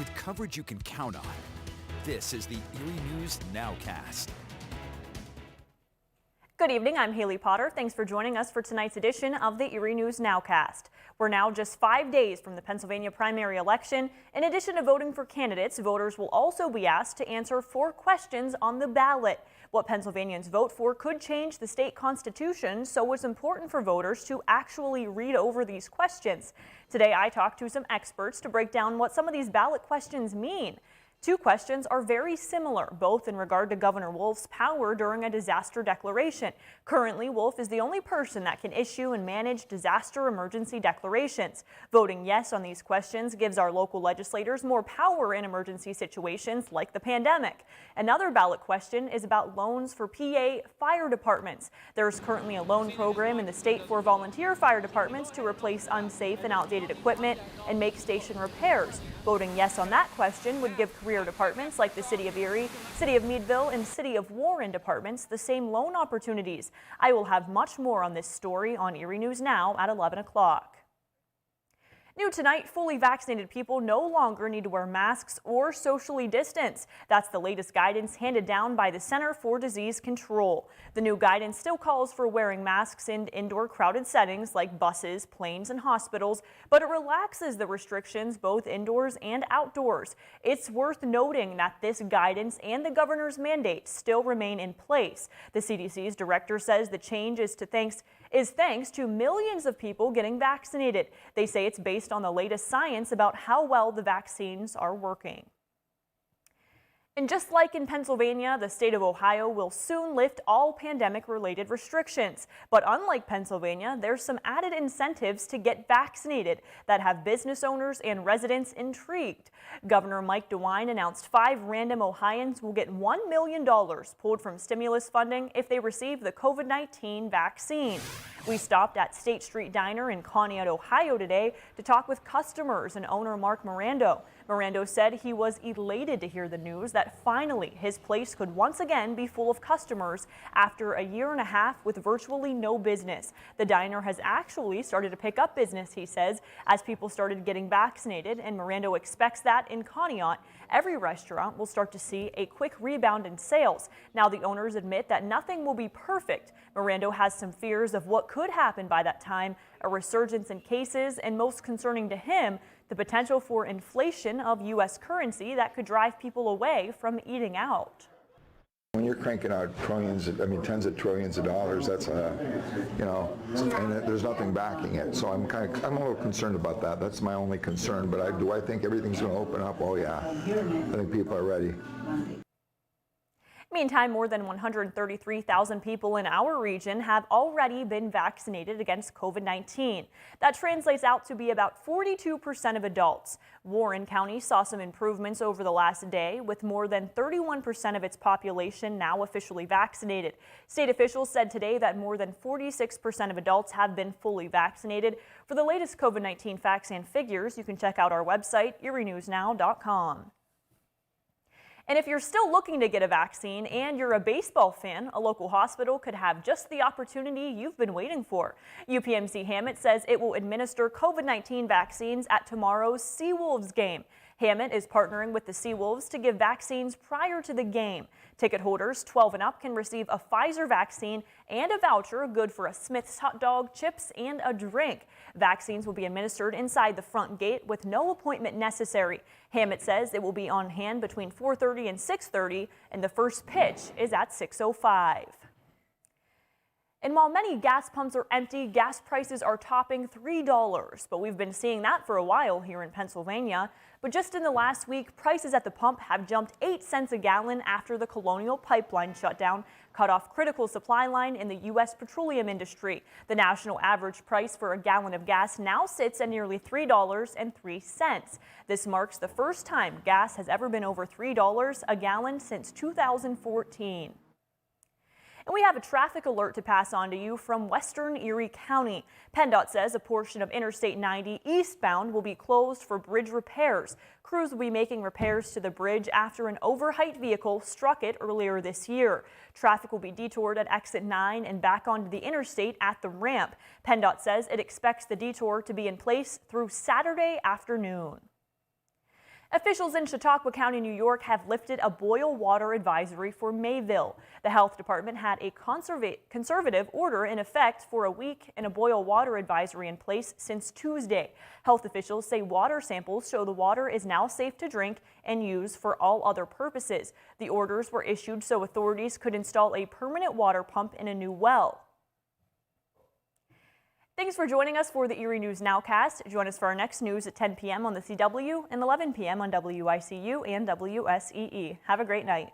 with coverage you can count on. This is the Erie News NOWCAST. Good evening, I'm Haley Potter. Thanks for joining us for tonight's edition of the Erie News NOWCAST. We're now just 5 days from the Pennsylvania primary election. In addition to voting for candidates, voters will also be asked to answer 4 questions on the ballot. What Pennsylvanians vote for could change the state constitution, so it's important for voters to actually read over these questions. Today, I talked to some experts to break down what some of these ballot questions mean. 2 questions are very similar, both in regard to Governor Wolf's power during a disaster declaration. Currently, Wolf is the only person that can issue and manage disaster emergency declarations. Voting yes on these questions gives our local legislators more power in emergency situations like the pandemic. Another ballot question is about loans for PA fire departments. There's currently a loan program in the state for volunteer fire departments to replace unsafe and outdated equipment and make station repairs. Voting yes on that question would give career departments like the City of Erie, City of Meadville, and City of Warren departments the same loan opportunities. I will have much more on this story on Erie News Now at 11 o'clock. New tonight, fully vaccinated people no longer need to wear masks or socially distance. That's the latest guidance handed down by the Center for Disease Control. The new guidance still calls for wearing masks in indoor crowded settings like buses, planes, and hospitals, but it relaxes the restrictions both indoors and outdoors. It's worth noting that this guidance and the governor's mandate still remain in place. The CDC's director says the change is thanks to millions of people getting vaccinated. They say it's based on the latest science about how well the vaccines are working. And just like in Pennsylvania, the state of Ohio will soon lift all pandemic-related restrictions. But unlike Pennsylvania, there's some added incentives to get vaccinated that have business owners and residents intrigued. Governor Mike DeWine announced 5 random Ohioans will get $1 million pulled from stimulus funding if they receive the COVID-19 vaccine. We stopped at State Street Diner in Conneaut, Ohio today to talk with customers and owner Mark Mirando. Mirando said he was elated to hear the news that finally his place could once again be full of customers after a year and a half with virtually no business. The diner has actually started to pick up business, he says, as people started getting vaccinated, and Mirando expects that in Conneaut, every restaurant will start to see a quick rebound in sales. Now the owners admit that nothing will be perfect. Mirando has some fears of what could happen by that time, a resurgence in cases, and most concerning to him, the potential for inflation of U.S. currency that could drive people away from eating out. When you're cranking out tens of trillions of dollars, that's and there's nothing backing it. So I'm a little concerned about that. That's my only concern. But do I think everything's going to open up? Oh yeah, I think people are ready. Meantime, more than 133,000 people in our region have already been vaccinated against COVID-19. That translates out to be about 42% of adults. Warren County saw some improvements over the last day, with more than 31% of its population now officially vaccinated. State officials said today that more than 46% of adults have been fully vaccinated. For the latest COVID-19 facts and figures, you can check out our website, erienewsnow.com. And if you're still looking to get a vaccine and you're a baseball fan, a local hospital could have just the opportunity you've been waiting for. UPMC Hammett says it will administer COVID-19 vaccines at tomorrow's SeaWolves game. Hammett is partnering with the SeaWolves to give vaccines prior to the game. Ticket holders 12 and up can receive a Pfizer vaccine and a voucher good for a Smith's hot dog, chips, and a drink. Vaccines will be administered inside the front gate with no appointment necessary. Hammett says it will be on hand between 4:30 and 6:30, and the first pitch is at 6:05. And while many gas pumps are empty, gas prices are topping $3. But we've been seeing that for a while here in Pennsylvania. But just in the last week, prices at the pump have jumped 8 cents a gallon after the Colonial Pipeline shutdown cut off critical supply line in the U.S. petroleum industry. The national average price for a gallon of gas now sits at nearly $3.03. This marks the first time gas has ever been over $3 a gallon since 2014. And we have a traffic alert to pass on to you from Western Erie County. PennDOT says a portion of Interstate 90 eastbound will be closed for bridge repairs. Crews will be making repairs to the bridge after an overheight vehicle struck it earlier this year. Traffic will be detoured at exit 9 and back onto the interstate at the ramp. PennDOT says it expects the detour to be in place through Saturday afternoon. Officials in Chautauqua County, New York have lifted a boil water advisory for Mayville. The health department had a conservative order in effect for a week and a boil water advisory in place since Tuesday. Health officials say water samples show the water is now safe to drink and use for all other purposes. The orders were issued so authorities could install a permanent water pump in a new well. Thanks for joining us for the Erie News Nowcast. Join us for our next news at 10 p.m. on the CW and 11 p.m. on WICU and WSEE. Have a great night.